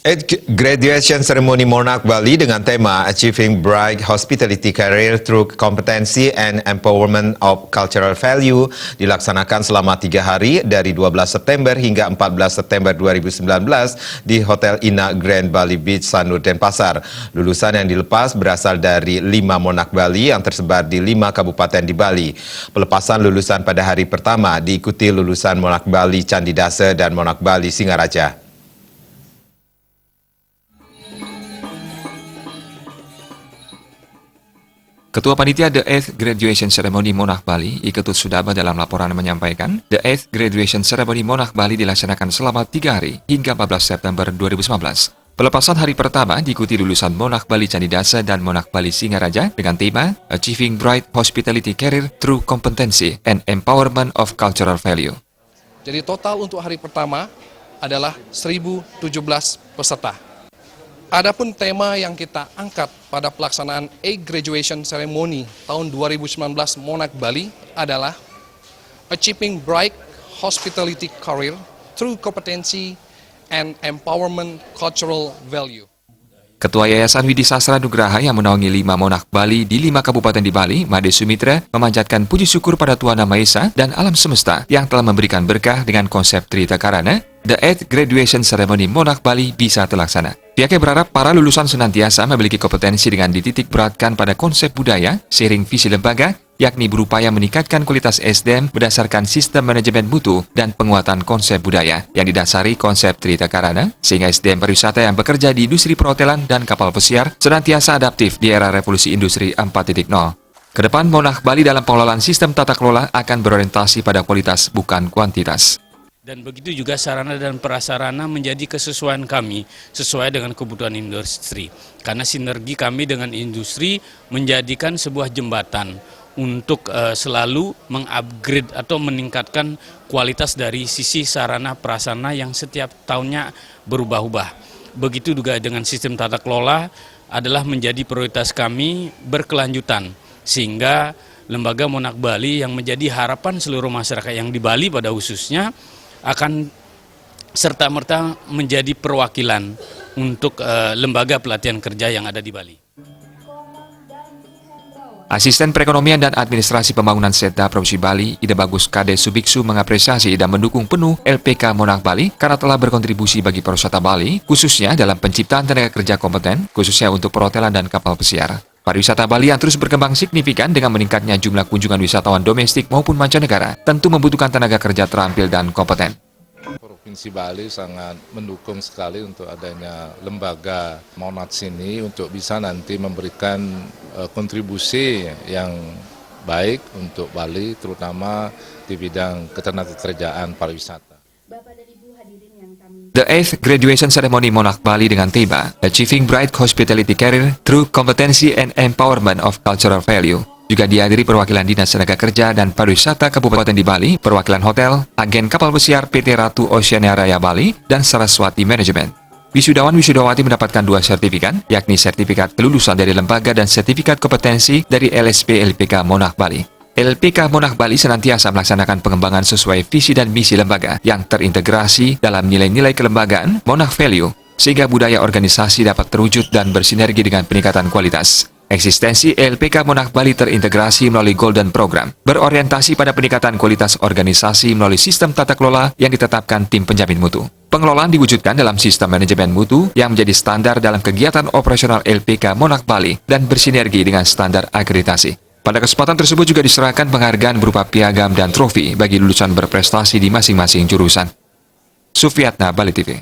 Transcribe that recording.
Graduation Ceremony Monarch Bali dengan tema Achieving Bright Hospitality Career Through Competency and Empowerment of Cultural Value dilaksanakan selama 3 hari dari 12 September hingga 14 September 2019 di Hotel Ina Grand Bali Beach, Sanur, Denpasar. Lulusan yang dilepas berasal dari 5 Monarch Bali yang tersebar di 5 kabupaten di Bali. Pelepasan lulusan pada hari pertama diikuti lulusan Monarch Bali Candidase dan Monarch Bali Singaraja. Ketua Panitia The 8th Graduation Ceremony Monarch Bali, Iketut Sudaba dalam laporan menyampaikan, The 8th Graduation Ceremony Monarch Bali dilaksanakan selama 3 hari hingga 14 September 2019. Pelepasan hari pertama diikuti lulusan Monarch Bali Candidase dan Monarch Bali Singaraja dengan tema Achieving Bright Hospitality Career Through Competency and Empowerment of Cultural Value. Jadi total untuk hari pertama adalah 1.017 peserta. Adapun tema yang kita angkat pada pelaksanaan Graduation Ceremony tahun 2019 Monarch Bali adalah Achieving Bright Hospitality Career Through Competency and Empowerment Cultural Value. Ketua Yayasan Widi Sastra Nugraha yang menaungi 5 Monarch Bali di 5 kabupaten di Bali, Made Sumitra, memanjatkan puji syukur pada Tuhan Yang Maha Esa dan alam semesta yang telah memberikan berkah dengan konsep Trita Karana, The 8th Graduation Ceremony Monarch Bali bisa terlaksana. Pihaknya berharap para lulusan senantiasa memiliki kompetensi dengan dititik beratkan pada konsep budaya, seiring visi lembaga, yakni berupaya meningkatkan kualitas SDM berdasarkan sistem manajemen mutu dan penguatan konsep budaya yang didasari konsep Trita Karana, sehingga SDM pariwisata yang bekerja di industri perhotelan dan kapal pesiar senantiasa adaptif di era revolusi industri 4.0. Kedepan, Monarch Bali dalam pengelolaan sistem tata kelola akan berorientasi pada kualitas bukan kuantitas. Dan begitu juga sarana dan prasarana menjadi kesesuaian kami sesuai dengan kebutuhan industri. Karena sinergi kami dengan industri menjadikan sebuah jembatan untuk selalu mengupgrade atau meningkatkan kualitas dari sisi sarana prasarana yang setiap tahunnya berubah-ubah. Begitu juga dengan sistem tata kelola adalah menjadi prioritas kami berkelanjutan, sehingga Lembaga Monarch Bali yang menjadi harapan seluruh masyarakat yang di Bali pada khususnya akan serta-merta menjadi perwakilan untuk lembaga pelatihan kerja yang ada di Bali. Asisten Perekonomian dan Administrasi Pembangunan Setda Provinsi Bali, Ida Bagus Kade Subiksu mengapresiasi dan mendukung penuh LPK Monarch Bali karena telah berkontribusi bagi pariwisata Bali, khususnya dalam penciptaan tenaga kerja kompeten, khususnya untuk perhotelan dan kapal pesiar. Pariwisata Bali yang terus berkembang signifikan dengan meningkatnya jumlah kunjungan wisatawan domestik maupun mancanegara, tentu membutuhkan tenaga kerja terampil dan kompeten. Provinsi Bali sangat mendukung sekali untuk adanya lembaga Monarch ini untuk bisa nanti memberikan kontribusi yang baik untuk Bali, terutama di bidang ketenagakerjaan pariwisata. The 8th Graduation Ceremony Monarch Bali dengan tema Achieving Bright Hospitality Career Through Competency and Empowerment of Cultural Value juga dihadiri perwakilan Dinas Tenaga Kerja dan Pariwisata Kabupaten di Bali, perwakilan hotel, agen kapal pesiar PT Ratu Oceania Raya Bali, dan Saraswati Management. Wisudawan-wisudawati mendapatkan 2 sertifikat, yakni sertifikat kelulusan dari lembaga dan sertifikat kompetensi dari LSP LPK Monarch Bali. LPK Monarch Bali senantiasa melaksanakan pengembangan sesuai visi dan misi lembaga yang terintegrasi dalam nilai-nilai kelembagaan Monarch Value, sehingga budaya organisasi dapat terwujud dan bersinergi dengan peningkatan kualitas. Eksistensi LPK Monarch Bali terintegrasi melalui Golden Program, berorientasi pada peningkatan kualitas organisasi melalui sistem tata kelola yang ditetapkan tim penjamin mutu. Pengelolaan diwujudkan dalam sistem manajemen mutu yang menjadi standar dalam kegiatan operasional LPK Monarch Bali dan bersinergi dengan standar akreditasi. Pada kesempatan tersebut juga diserahkan penghargaan berupa piagam dan trofi bagi lulusan berprestasi di masing-masing jurusan. Sufiatna, Bali TV.